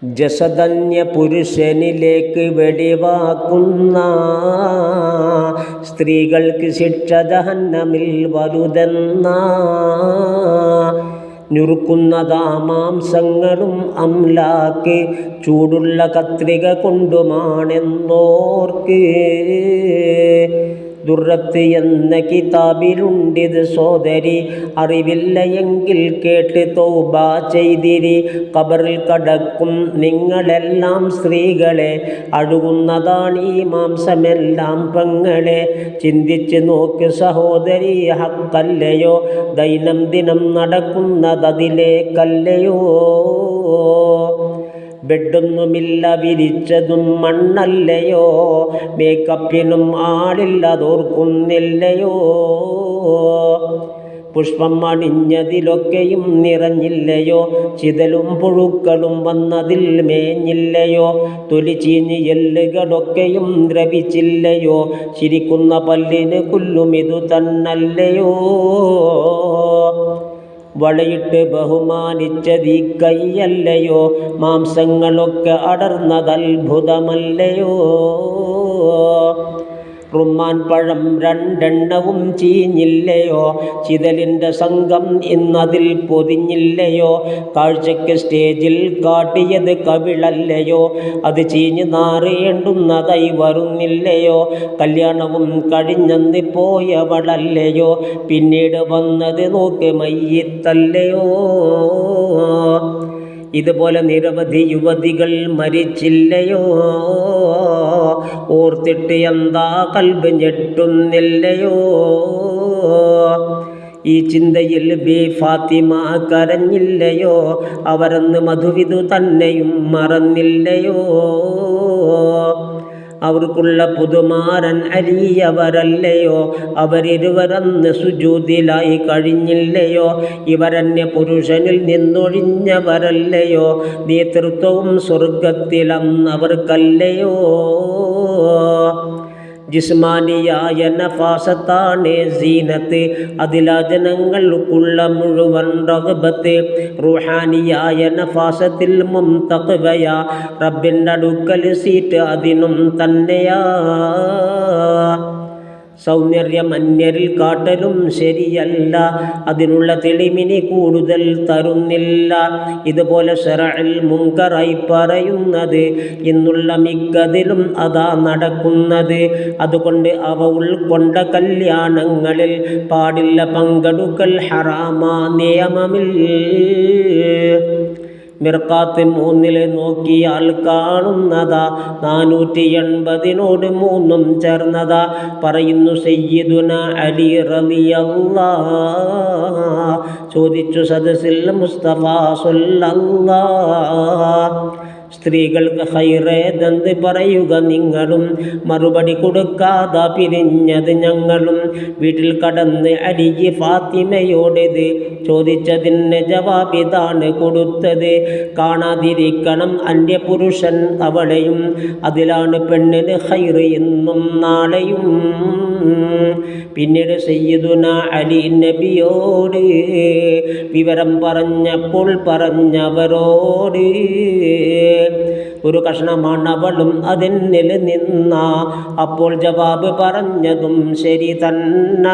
ജസദന്യ പുരുഷനിലേക്ക് വെടിവാക്കുന്ന സ്ത്രീകൾക്ക് ശിക്ഷ ജഹന്നമിൽ വലുതെന്ന ഞുറുക്കുന്നതാ മാംസങ്ങളും അംലാക്ക് ചൂടുള്ള കത്രിക കൊണ്ടുമാണെന്നോർക്ക്. ദുർറത്ത് എന്ന കിതാബിലുണ്ടിത് സോദരി, അറിവില്ല എങ്കിൽ കേട്ട് തൗബ ചെയ്തിരി. ഖബറിൽ കടക്കും നിങ്ങളെല്ലാം സ്ത്രീകളെ, അഴുകുന്നതാണ് ഈ മാംസമെല്ലാം പെങ്ങളെ. ചിന്തിച്ച് നോക്ക് സഹോദരി, ഹക്കല്ലയോ ദൈനംദിനം നടക്കുന്നതതിലേക്കല്ലയോ. ബെഡൊന്നുമില്ല വിരിച്ചതും മണ്ണല്ലയോ, മേക്കപ്പിനും ആളില്ലതോർക്കുന്നില്ലയോ. പുഷ്പം അണിഞ്ഞതിലൊക്കെയും നിറഞ്ഞില്ലയോ, ചിതലും പുഴുക്കളും വന്നതിൽ മേഞ്ഞില്ലയോ. തൊലി ചീഞ്ഞ് എല്ലുകളൊക്കെയും ദ്രവിച്ചില്ലയോ, ചിരിക്കുന്ന പല്ലിന് പുല്ലുമിതു തന്നല്ലയോ. വളയിട്ട് ബഹുമാനിച്ചതീ കൈയല്ലയോ, മാംസങ്ങളൊക്കെ അടർന്നതത്ഭുതമല്ലയോ. റുമ്മാൻ പഴം രണ്ടെണ്ണവും ചീഞ്ഞില്ലയോ, ചിതലിൻ്റെ സംഘം ഇന്നതിൽ പൊതിഞ്ഞില്ലയോ. കാഴ്ചയ്ക്ക് സ്റ്റേജിൽ കാട്ടിയത് കവിളല്ലയോ, അത് ചീഞ്ഞ് നാറേണ്ടുന്നതായി വരുന്നില്ലയോ. കല്യാണവും കഴിഞ്ഞന്ന് പോയവളല്ലയോ, പിന്നീട് വന്നത് നോക്ക് മയ്യിത്തല്ലയോ. ഇതുപോലെ നിരവധി യുവതികൾ മരിച്ചില്ലയോ, ഓർത്തിട്ട് എന്താ കൽബ് ഞെട്ടുന്നില്ലയോ. ഈ ചിന്തയിൽ ബി ഫാത്തിമ കരഞ്ഞില്ലയോ, അവരെന്ന് മധുവിധു തന്നെയും മറന്നില്ലയോ. അവർക്കുള്ള പുതുമാരൻ അലിയവരല്ലയോ, അവരിരുവരന്ന് സുജൂദിലായി കഴിഞ്ഞില്ലയോ. ഇവരന്യ പുരുഷനിൽ നിന്നൊഴിഞ്ഞവരല്ലയോ, നേതൃത്വവും സ്വർഗത്തിലന്നവർക്കല്ലയോ. ജിസ്മാനിയായ നഫാസത്താണ് സീനത്ത്, അതിലാ ജനങ്ങൾക്കുള്ള മുഴുവൻ റഗ്ബത്ത്. റൂഹാനിയായ നഫാസത്തിൽ മുംതഖ്വയാ, റബ്ബിൻ്റെ അടുക്കൽ സീറ്റ് അതിനും തന്നെയാ. സൗന്ദര്യം അന്യരിൽ കാട്ടലും ശരിയല്ല, അതിനുള്ള തെളിമിനി കൂടുതൽ തരുന്നില്ല. ഇതുപോലെ ശറഇൽ മുൻകറായി പറയുന്നത് ഇന്നുള്ള മിക്കതിലും അതാ നടക്കുന്നത്. അതുകൊണ്ട് അവ ഉൾക്കൊണ്ട കല്യാണങ്ങളിൽ പാടില്ല പങ്കെടുക്കൽ, ഹറാമാ നിയമമിൽ. മിർഖാത്ത് 3 നോക്കിയാൽ കാണുന്നതാ 480 3 ചേർന്നതാ. പറയുന്നു സയ്യിദുന അലി റളിയല്ലാഹ്, ചോദിച്ചു സദസ്സിൽ മുസ്തഫ സ്വല്ലല്ലാഹ്, സ്ത്രീകൾക്ക് ഖൈറേതെന്ത് പറയുക നിങ്ങളും, മറുപടി കൊടുക്കാതെ പിരിഞ്ഞത് ഞങ്ങളും. വീട്ടിൽ കടന്ന് അലി ഫാത്തിമയോടത് ചോദിച്ചതിന് ജവാബ് ഇതാണ് കൊടുത്തത്. കാണാതിരിക്കണം അന്യപുരുഷൻ അവളെയും, അതിലാണ് പെണ്ണിന് ഖൈർ ഇന്നും നാളെയും. പിന്നീട് സയ്യിദുന അലി നബിയോട് വിവരം പറഞ്ഞപ്പോൾ പറഞ്ഞവരോട് ഒരു കഷ്ണമാണ് അവളും അതിനിൽ നിന്ന. അപ്പോൾ ജവാബ് പറഞ്ഞതും ശരി തന്ന.